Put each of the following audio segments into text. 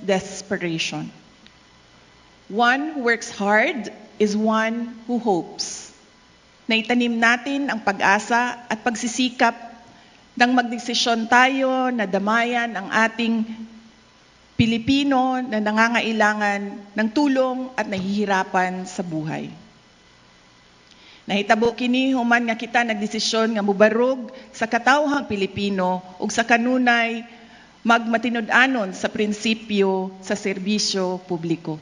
desperation. One who works hard is one who hopes. Naitanim natin ang pag-asa at pagsisikap nang magdesisyon tayo na damayan ang ating Pilipino na nangangailangan ng tulong at nahihirapan sa buhay. Nahitabo kini human nga kita nagdesisyon nga mubarog sa katawhang Pilipino ug sa kanunay magmatinud-anon sa prinsipyo sa serbisyo publiko.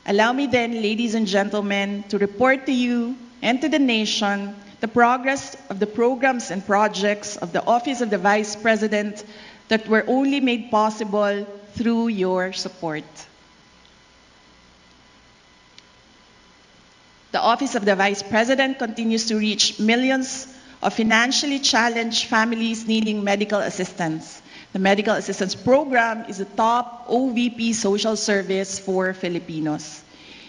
Allow me then, ladies and gentlemen, to report to you and to the nation the progress of the programs and projects of the Office of the Vice President that were only made possible through your support. The Office of the Vice President continues to reach millions of financially challenged families needing medical assistance. The Medical Assistance Program is the top OVP social service for Filipinos.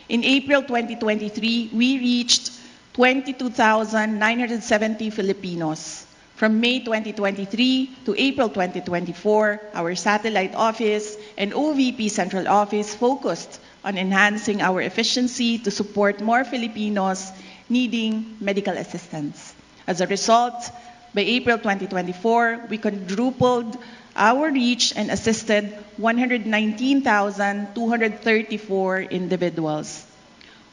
In April 2023, we reached 22,970 Filipinos. From May 2023 to April 2024, our satellite office and OVP Central Office focused on enhancing our efficiency to support more Filipinos needing medical assistance. As a result, by April 2024, we quadrupled our reach and assisted 119,234 individuals.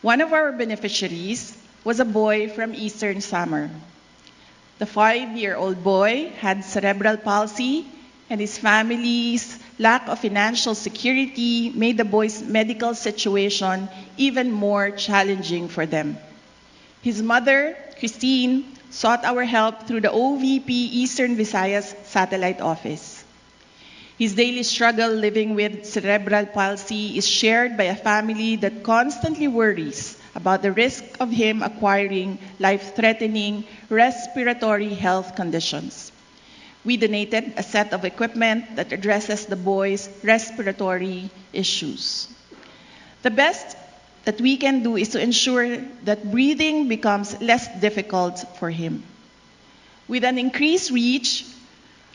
One of our beneficiaries was a boy from Eastern Samar. The 5-year-old boy had cerebral palsy, and his family's lack of financial security made the boy's medical situation even more challenging for them. His mother, Christine, sought our help through the OVP Eastern Visayas Satellite Office. His daily struggle living with cerebral palsy is shared by a family that constantly worries about the risk of him acquiring life-threatening respiratory health conditions. We donated a set of equipment that addresses the boy's respiratory issues. The best that we can do is to ensure that breathing becomes less difficult for him. With an increased reach,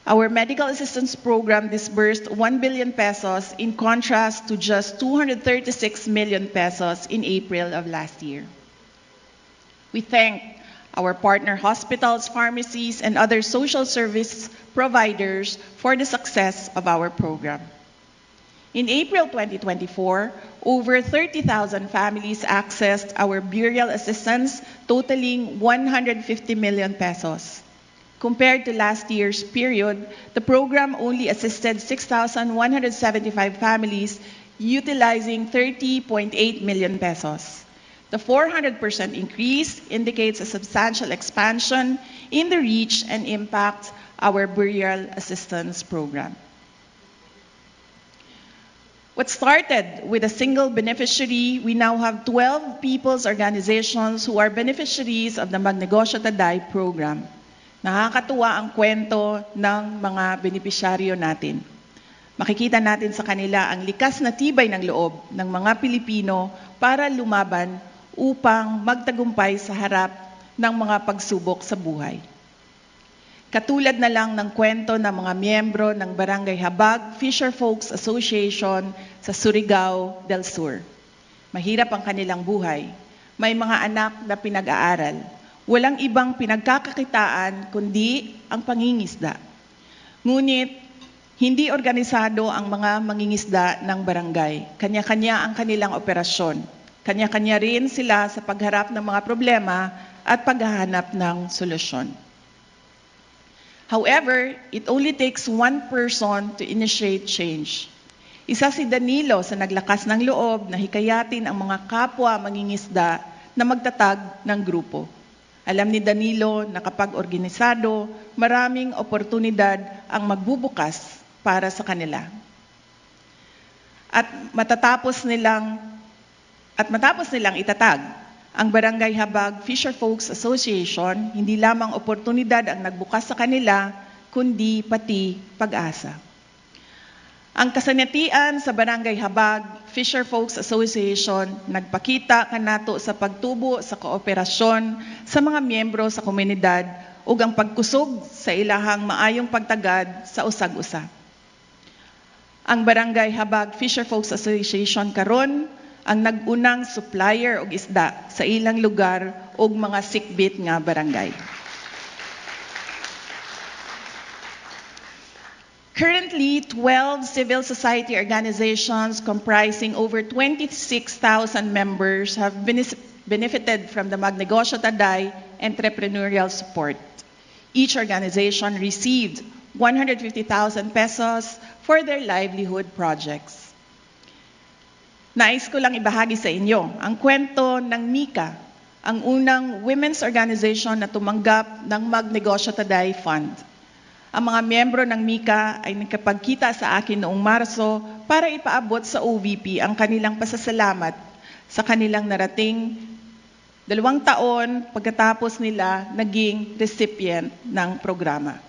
our medical assistance program disbursed 1 billion pesos in contrast to just 236 million pesos in April of last year. We thank our partner hospitals, pharmacies, and other social service providers for the success of our program. In April 2024, over 30,000 families accessed our burial assistance totaling 150 million pesos. Compared to last year's period, the program only assisted 6,175 families utilizing 30.8 million pesos. The 400% increase indicates a substantial expansion in the reach and impact our burial assistance program. What started with a single beneficiary, we now have 12 people's organizations who are beneficiaries of the Magnegosyo Taday program. Nakakatuwa ang kwento ng mga benepisyaryo natin. Makikita natin sa kanila ang likas na tibay ng loob ng mga Pilipino para lumaban upang magtagumpay sa harap ng mga pagsubok sa buhay. Katulad na lang ng kwento ng mga miyembro ng Barangay Habag Fisherfolks Association sa Surigao del Sur. Mahirap ang kanilang buhay. May mga anak na pinag-aaral. Walang ibang pinagkakakitaan kundi ang pangingisda. Ngunit, hindi organisado ang mga mangingisda ng barangay. Kanya-kanya ang kanilang operasyon. Kanya-kanya rin sila sa pagharap ng mga problema at paghahanap ng solusyon. However, it only takes one person to initiate change. Isa si Danilo sa naglakas ng loob na hikayatin ang mga kapwa mangingisda na magtatag ng grupo. Alam ni Danilo na kapag organisado, maraming oportunidad ang magbubukas para sa kanila. At matapos nilang itatag ang Barangay Habag Fisherfolks Association, hindi lamang oportunidad ang nagbukas sa kanila, kundi pati pag-asa. Ang kasanatian sa Barangay Habag Fisherfolks Association nagpakita kanato sa pagtubo sa kooperasyon sa mga miyembro sa komunidad ug ang pagkusog sa ilahang maayong pagtagad sa usag-usa. Ang Barangay Habag Fisherfolks Association karon ang nag-unang supplier og isda sa ilang lugar og mga sikbit nga barangay. Currently, 12 civil society organizations comprising over 26,000 members have benefited from the Magnegosyo Taday entrepreneurial support. Each organization received 150,000 pesos for their livelihood projects. Nais ko lang ibahagi sa inyo ang kwento ng Mika, ang unang women's organization na tumanggap ng Magnegosyo Taday Fund. Ang mga miyembro ng Mika ay nakapagkita sa akin noong Marso para ipaabot sa OVP ang kanilang pasasalamat sa kanilang narating 2 taon pagkatapos nila naging recipient ng programa.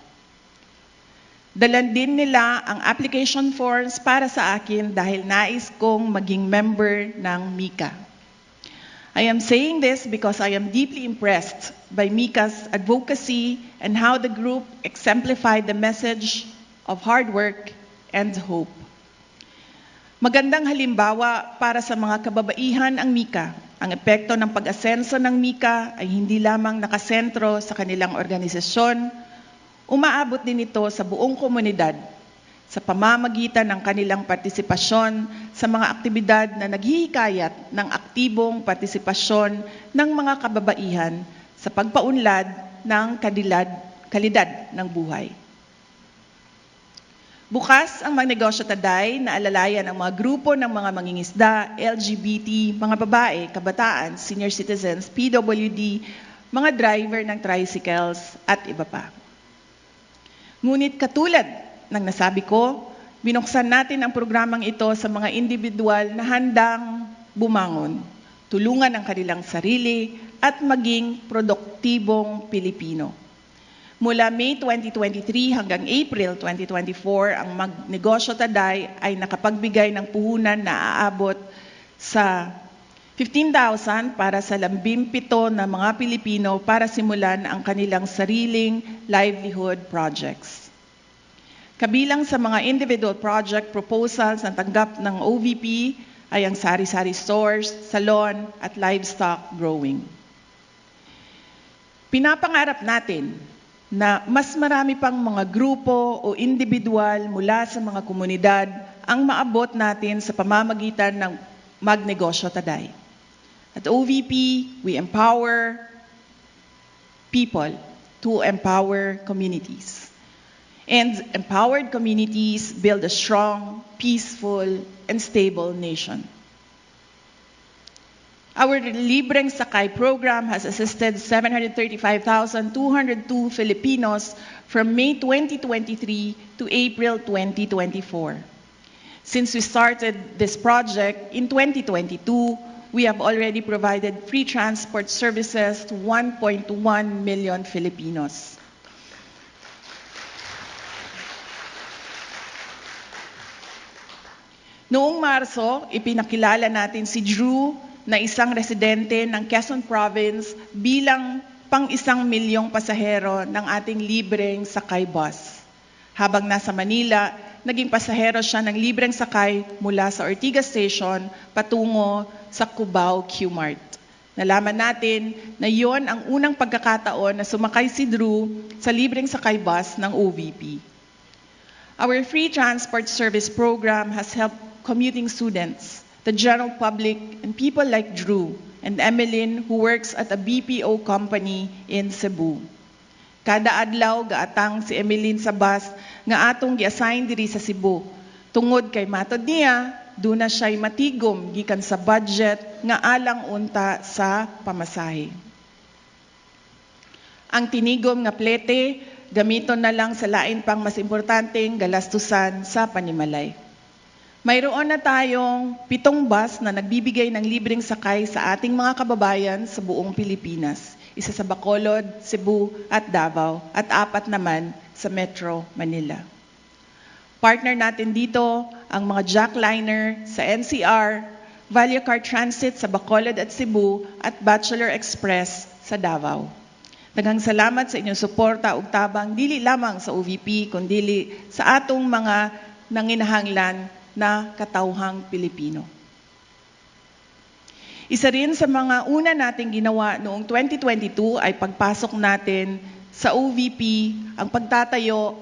Dalan din nila ang application forms para sa akin dahil nais kong maging member ng Mika. I am saying this because I am deeply impressed by Mika's advocacy and how the group exemplified the message of hard work and hope. Magandang halimbawa para sa mga kababaihan ang Mika. Ang epekto ng pag-asenso ng Mika ay hindi lamang nakasentro sa kanilang organisasyon, umaabot din ito sa buong komunidad sa pamamagitan ng kanilang partisipasyon sa mga aktibidad na naghihikayat ng aktibong partisipasyon ng mga kababaihan sa pagpaunlad ng kalidad ng buhay. Bukas ang Magnegosyo Taday na alalayan ang mga grupo ng mga mangingisda, LGBT, mga babae, kabataan, senior citizens, PWD, mga driver ng tricycles at iba pa. Ngunit katulad ng nasabi ko, binuksan natin ang programang ito sa mga individual na handang bumangon, tulungan ang kanilang sarili at maging produktibong Pilipino. Mula May 2023 hanggang April 2024, ang Magnegosyo Taday ay nakapagbigay ng puhunan na aabot sa 15,000 para sa 17 na mga Pilipino para simulan ang kanilang sariling livelihood projects. Kabilang sa mga individual project proposals na tanggap ng OVP ay ang sari-sari stores, salon at livestock growing. Pinapangarap natin na mas marami pang mga grupo o individual mula sa mga komunidad ang maabot natin sa pamamagitan ng Magnegosyo Taday. At OVP, we empower people to empower communities. And empowered communities build a strong, peaceful, and stable nation. Our Libreng Sakay program has assisted 735,202 Filipinos from May 2023 to April 2024. Since we started this project in 2022, we have already provided free transport services to 1.1 million Filipinos. Noong Marso, ipinakilala natin si Drew na isang residente ng Quezon Province bilang pang-1 milyong pasahero ng ating libreng sakay bus. Habang nasa Manila, naging pasahero siya ng libreng sakay mula sa Ortigas Station patungo sa Cubao Q-Mart. Nalaman natin na yon ang unang pagkakataon na sumakay si Drew sa libreng sakay bus ng OVP. Our free transport service program has helped commuting students, the general public, and people like Drew and Emeline who works at a BPO company in Cebu. Kada adlaw gaatang si Emeline sa bus nga atong gi-assign diri sa Cebu. Tungod kay matod niya, duna siya'y matigom gikan sa budget nga alang unta sa pamasahe. Ang tinigom nga plete gamiton na lang sa lain pang mas importanteng galastusan sa panimalay. Mayroon na tayong 7 bus na nagbibigay ng libreng sakay sa ating mga kababayan sa buong Pilipinas. Isa sa Bacolod, Cebu at Davao at 4 naman sa Metro Manila. Partner natin dito ang mga jackliner sa NCR, Vallecar Transit sa Bacolod at Cebu at Bachelor Express sa Davao. Daghang salamat sa inyong suporta ug tabang dili lamang sa OVP kundi sa atong mga ng inahanglan na katauhang Pilipino. Isa rin sa mga una nating ginawa noong 2022 ay pagpasok natin sa OVP ang pagtatayo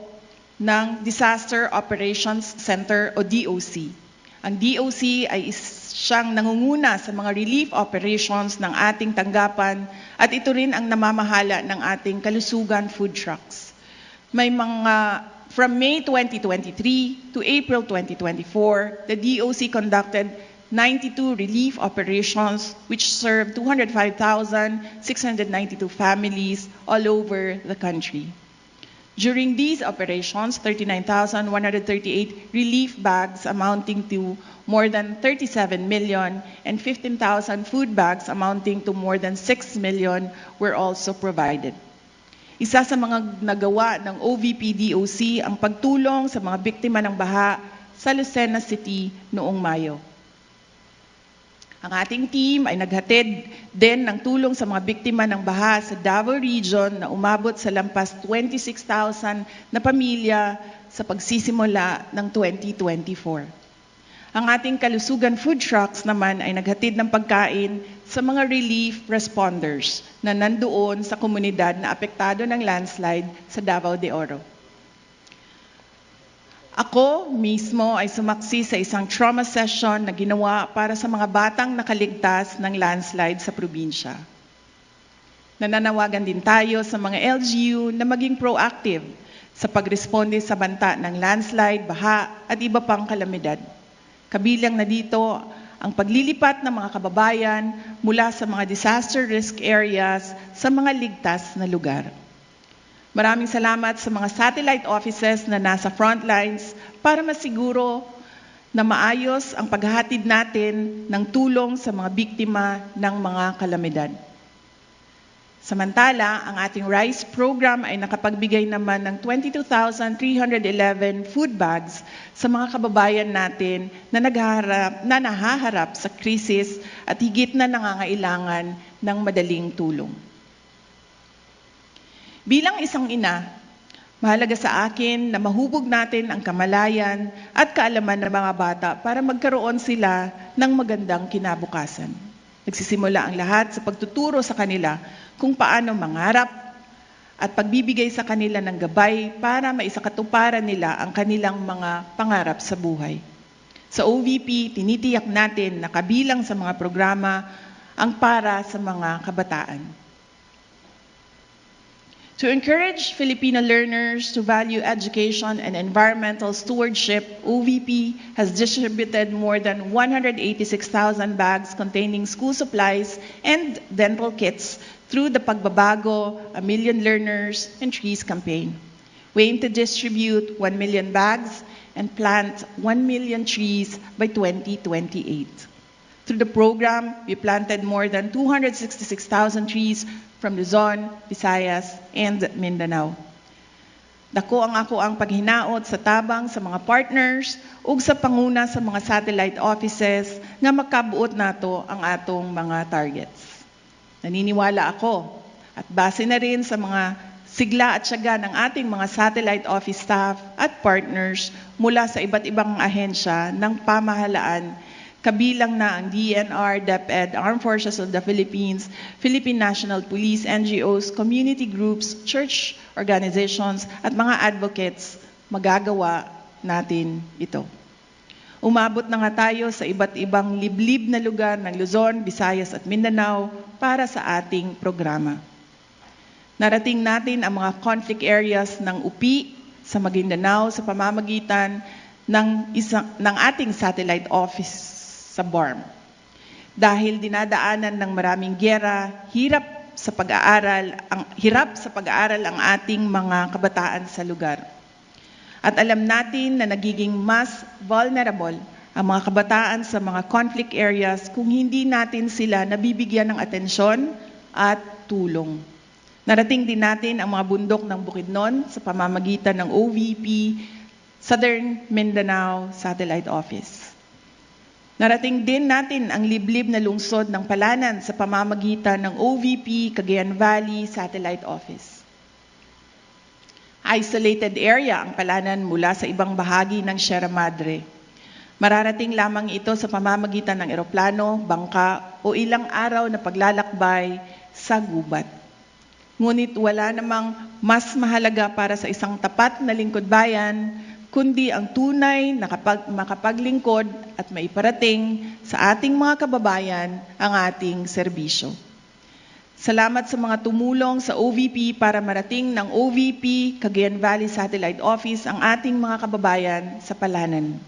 ng Disaster Operations Center o DOC. Ang DOC ay siyang nangunguna sa mga relief operations ng ating tanggapan at ito rin ang namamahala ng ating kalusugan food trucks. May from May 2023 to April 2024, the DOC conducted 92 relief operations which served 205,692 families all over the country. During these operations, 39,138 relief bags amounting to more than 37 million and 15,000 food bags amounting to more than 6 million were also provided. Isa sa mga nagawa ng OVP-DOC ang pagtulong sa mga biktima ng baha sa Lucena City noong Mayo. Ang ating team ay naghatid din ng tulong sa mga biktima ng baha sa Davao Region na umabot sa lampas 26,000 na pamilya sa pagsisimula ng 2024. Ang ating kalusugan food trucks naman ay naghatid ng pagkain sa mga relief responders na nandoon sa komunidad na apektado ng landslide sa Davao de Oro. Ako mismo ay sumaksi sa isang trauma session na ginawa para sa mga batang nakaligtas ng landslide sa probinsya. Nananawagan din tayo sa mga LGU na maging proactive sa pagresponde sa banta ng landslide, baha at iba pang kalamidad. Kabilang na dito ang paglilipat ng mga kababayan mula sa mga disaster risk areas sa mga ligtas na lugar. Maraming salamat sa mga satellite offices na nasa front lines para masiguro na maayos ang paghahatid natin ng tulong sa mga biktima ng mga kalamidad. Samantala, ang ating RISE program ay nakapagbigay naman ng 22,311 food bags sa mga kababayan natin na nahaharap sa krisis at higit na nangangailangan ng madaling tulong. Bilang isang ina, mahalaga sa akin na mahubog natin ang kamalayan at kaalaman ng mga bata para magkaroon sila ng magandang kinabukasan. Nagsisimula ang lahat sa pagtuturo sa kanila kung paano mangarap at pagbibigay sa kanila ng gabay para maisakatuparan nila ang kanilang mga pangarap sa buhay. Sa OVP, tinitiyak natin na kabilang sa mga programa ang para sa mga kabataan. To encourage Filipino learners to value education and environmental stewardship, OVP has distributed more than 186,000 bags containing school supplies and dental kits through the Pagbabago, A Million Learners and Trees campaign. We aim to distribute 1 million bags and plant 1 million trees by 2028. Through the program, we planted more than 266,000 trees from Luzon, Visayas, and Mindanao. Dako ang ako ang paghinaot sa tabang sa mga partners ug sa panguna sa mga satellite offices nga makabuot nato ang atong mga targets. Naniniwala ako at base na rin sa mga sigla at tiyaga ng ating mga satellite office staff at partners mula sa iba't ibang ahensya ng pamahalaan, kabilang na ang DNR, DepEd, Armed Forces of the Philippines, Philippine National Police, NGOs, community groups, church organizations, at mga advocates, magagawa natin ito. Umabot na nga tayo sa iba't ibang liblib na lugar ng Luzon, Visayas at Mindanao para sa ating programa. Narating natin ang mga conflict areas ng UPI sa Maguindanao sa pamamagitan ng ating satellite office sa BARM. Dahil dinadaanan ng maraming giyera, hirap sa pag-aaral ang ating mga kabataan sa lugar. At alam natin na nagiging mas vulnerable ang mga kabataan sa mga conflict areas kung hindi natin sila nabibigyan ng atensyon at tulong. Narating din natin ang mga bundok ng Bukidnon sa pamamagitan ng OVP, Southern Mindanao Satellite Office. Narating din natin ang liblib na lungsod ng Palanan sa pamamagitan ng OVP Cagayan Valley Satellite Office. isolated area ang Palanan mula sa ibang bahagi ng Sierra Madre. Mararating lamang ito sa pamamagitan ng eroplano, bangka o ilang araw na paglalakbay sa gubat. Ngunit wala namang mas mahalaga para sa isang tapat na lingkod bayan, kundi ang tunay na makapaglingkod at maiparating sa ating mga kababayan ang ating serbisyo. Salamat sa mga tumulong sa OVP para marating ng OVP Cagayan Valley Satellite Office ang ating mga kababayan sa Palanan.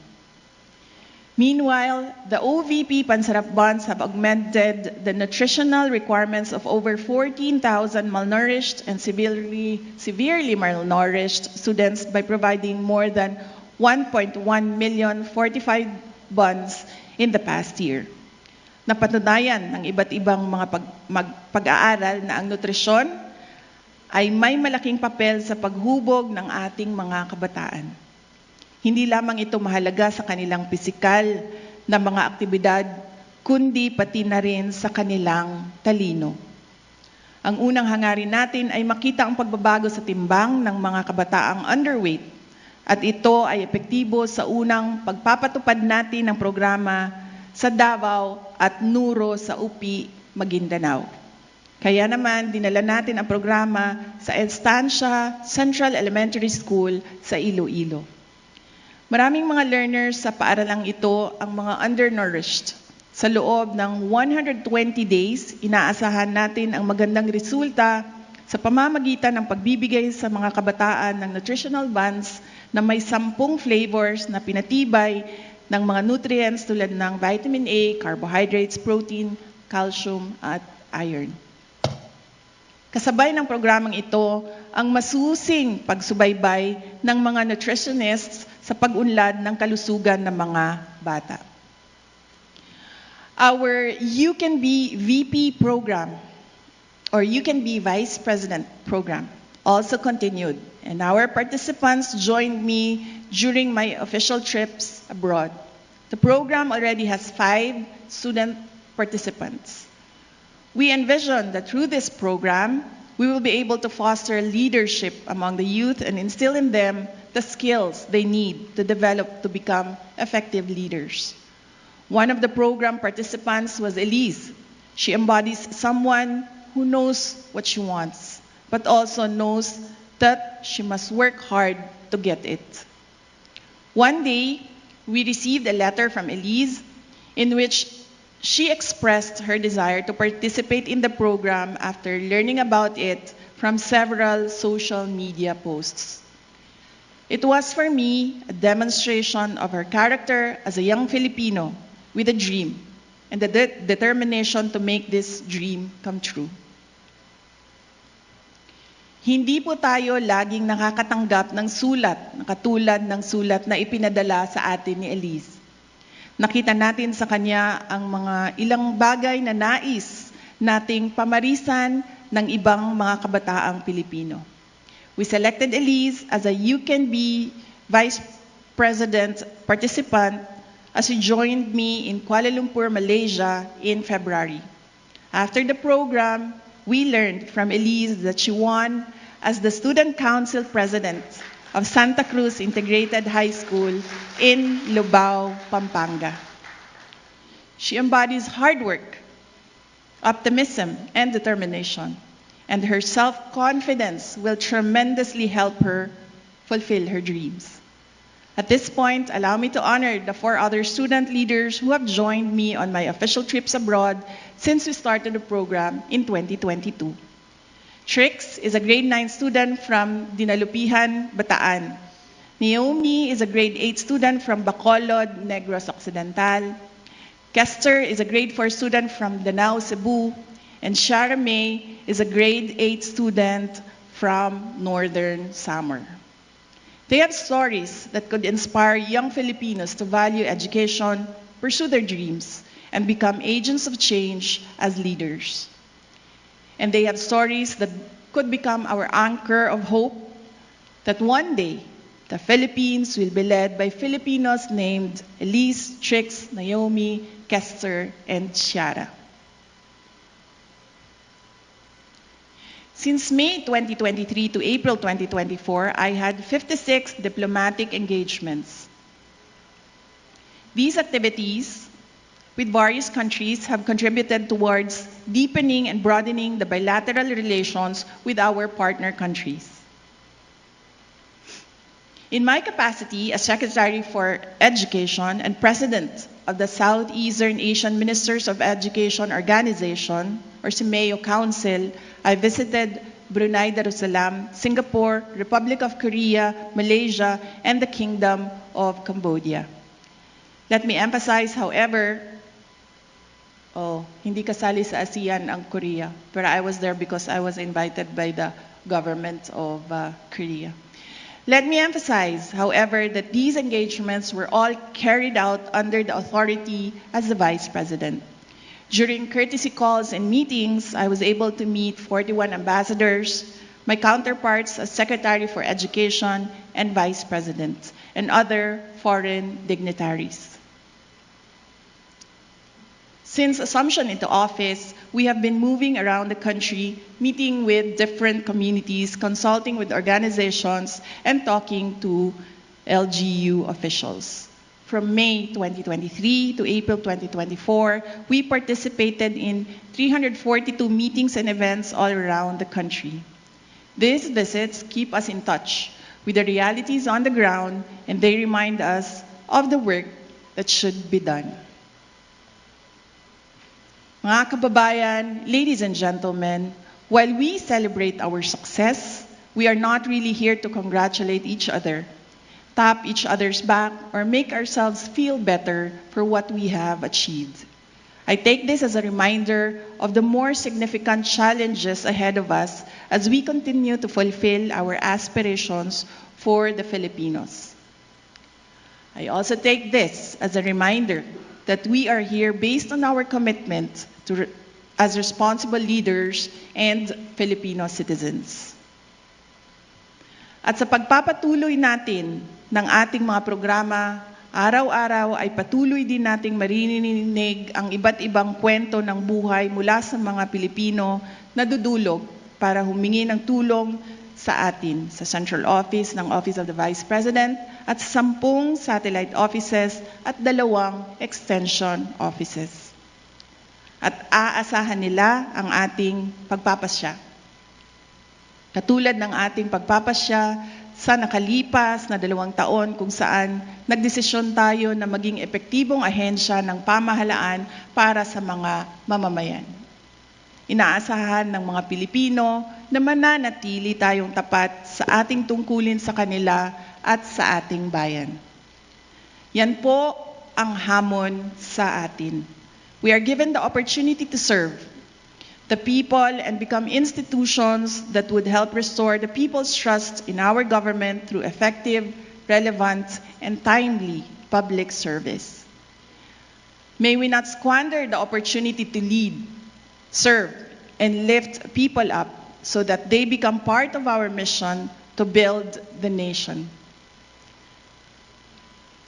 Meanwhile, the OVP Pansarap Bonds have augmented the nutritional requirements of over 14,000 malnourished and severely malnourished students by providing more than 1.1 million fortified bonds in the past year. Napatunayan ng iba't ibang mga pag-aaral na ang nutrisyon ay may malaking papel sa paghubog ng ating mga kabataan. Hindi lamang ito mahalaga sa kanilang pisikal na mga aktibidad, kundi pati na rin sa kanilang talino. Ang unang hangarin natin ay makita ang pagbabago sa timbang ng mga kabataang underweight at ito ay epektibo sa unang pagpapatupad natin ng programa sa Davao at Nuro sa UPI, Maguindanao. Kaya naman, dinala natin ang programa sa Estancia Central Elementary School sa Iloilo. Maraming mga learners sa paaralang ito ang mga undernourished. Sa loob ng 120 days, inaasahan natin ang magandang resulta sa pamamagitan ng pagbibigay sa mga kabataan ng nutritional bonds na may 10 flavors na pinatibay ng mga nutrients tulad ng vitamin A, carbohydrates, protein, calcium, at iron. Kasabay ng programang ito ang masusing pagsubaybay ng mga nutritionists sa pag-unlad ng kalusugan ng mga bata. Our You Can Be VP program, or You Can Be Vice President program, also continued, and our participants joined me during my official trips abroad. The program already has 5 student participants. We envision that through this program, we will be able to foster leadership among the youth and instill in them the skills they need to develop to become effective leaders. One of the program participants was Elise. She embodies someone who knows what she wants, but also knows that she must work hard to get it. One day, we received a letter from Elise in which she expressed her desire to participate in the program after learning about it from several social media posts. It was for me a demonstration of her character as a young Filipino with a dream and the determination to make this dream come true. Hindi po tayo laging nakakatanggap ng sulat na katulad ng sulat na ipinadala sa atin ni Elise. Nakita natin sa kanya ang mga ilang bagay na nais nating pamarisan ng ibang mga kabataang Pilipino. We selected Elise as a You Can Be Vice President participant as she joined me in Kuala Lumpur, Malaysia in February. After the program, we learned from Elise that she won as the Student Council President of Santa Cruz Integrated High School in Lubao, Pampanga. She embodies hard work, optimism, and determination, and her self-confidence will tremendously help her fulfill her dreams. At this point, allow me to honor the 4 other student leaders who have joined me on my official trips abroad since we started the program in 2022. Trix is a grade 9 student from Dinalupihan, Bataan. Naomi is a grade 8 student from Bacolod, Negros Occidental. Kester is a grade 4 student from Danao, Cebu. And Shara May is a grade 8 student from Northern Samar. They have stories that could inspire young Filipinos to value education, pursue their dreams, and become agents of change as leaders. And they have stories that could become our anchor of hope that one day the Philippines will be led by Filipinos named Elise, Trix, Naomi, Kester, and Ciara. Since May 2023 to April 2024, I had 56 diplomatic engagements. These activities with various countries have contributed towards deepening and broadening the bilateral relations with our partner countries. In my capacity as Secretary for Education and President of the Southeastern Asian Ministers of Education Organization, or SIMEO Council, I visited Brunei Darussalam, Singapore, Republic of Korea, Malaysia, and the Kingdom of Cambodia. Let me emphasize, however, hindi kasali sa ASEAN ang Korea, but I was there because I was invited by the government of Korea. Let me emphasize, however, that these engagements were all carried out under the authority as the Vice President. During courtesy calls and meetings, I was able to meet 41 ambassadors, my counterparts as Secretary for Education and Vice President, and other foreign dignitaries. Since assumption into office, we have been moving around the country, meeting with different communities, consulting with organizations, and talking to LGU officials. From May 2023 to April 2024, we participated in 342 meetings and events all around the country. These visits keep us in touch with the realities on the ground, and they remind us of the work that should be done. Mga kababayan, ladies and gentlemen, while we celebrate our success, we are not really here to congratulate each other, tap each other's back, or make ourselves feel better for what we have achieved. I take this as a reminder of the more significant challenges ahead of us as we continue to fulfill our aspirations for the Filipinos. I also take this as a reminder that we are here based on our commitment as responsible leaders and Filipino citizens. At sa pagpapatuloy natin ng ating mga programa, araw-araw ay patuloy din nating maririnig ang iba't ibang kwento ng buhay mula sa mga Pilipino na dudulog para humingi ng tulong sa atin sa Central Office ng Office of the Vice President at 10 satellite offices at 2 extension offices. At aasahan nila ang ating pagpapasya. Katulad ng ating pagpapasya sa nakalipas na 2 taon kung saan nagdesisyon tayo na maging epektibong ahensya ng pamahalaan para sa mga mamamayan. Inaasahan ng mga Pilipino na mananatili tayong tapat sa ating tungkulin sa kanila at sa ating bayan. Yan po ang hamon sa atin. We are given the opportunity to serve the people and become institutions that would help restore the people's trust in our government through effective, relevant, and timely public service. May we not squander the opportunity to lead, serve, and lift people up so that they become part of our mission to build the nation.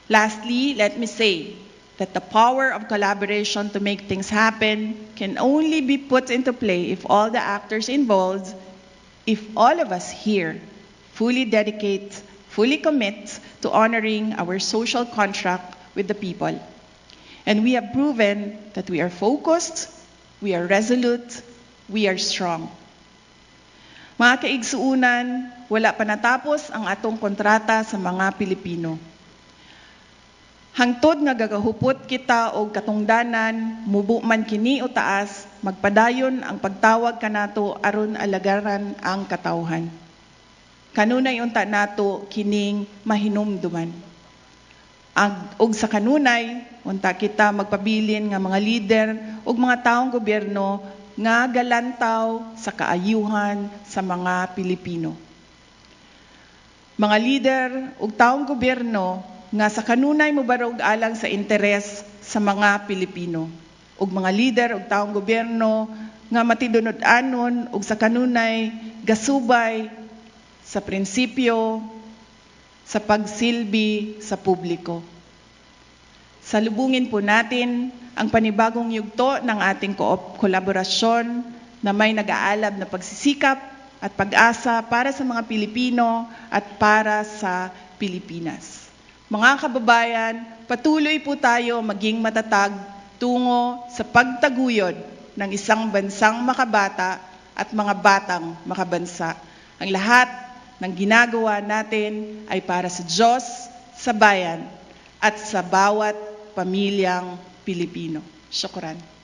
Lastly, let me say that the power of collaboration to make things happen can only be put into play if all the actors involved, if all of us here fully dedicate, fully commit to honoring our social contract with the people. And we have proven that we are focused, we are resolute, we are strong. Mga kaigsuunan, wala pa natapos ang atong kontrata sa mga Pilipino. Hangtod nga gagahupot kita og katungdanan, mubo man kini o taas, magpadayon ang pagtawag kanato aron alagaran ang katawhan. Kanunay unta nato kining mahinumduman. Og sa kanunay, unta kita magpabilin nga mga lider ug mga taong gobyerno nga galantaw sa kaayuhan sa mga Pilipino. Mga lider ug taong gobyerno nga sa kanunay mobarog alang sa interes sa mga Pilipino. Ug mga lider ug taong gobyerno nga matidunod-anon ug sa kanunay gasubay sa prinsipyo sa pagsilbi sa publiko. Salubungin po natin ang panibagong yugto ng ating kolaborasyon na may nag-aalab na pagsisikap, at pag-asa para sa mga Pilipino at para sa Pilipinas. Mga kababayan, patuloy po tayo maging matatag tungo sa pagtaguyod ng isang bansang makabata at mga batang makabansa. Ang lahat ng ginagawa natin ay para sa Diyos, sa bayan, at sa bawat pamilyang Pilipino. Syukran.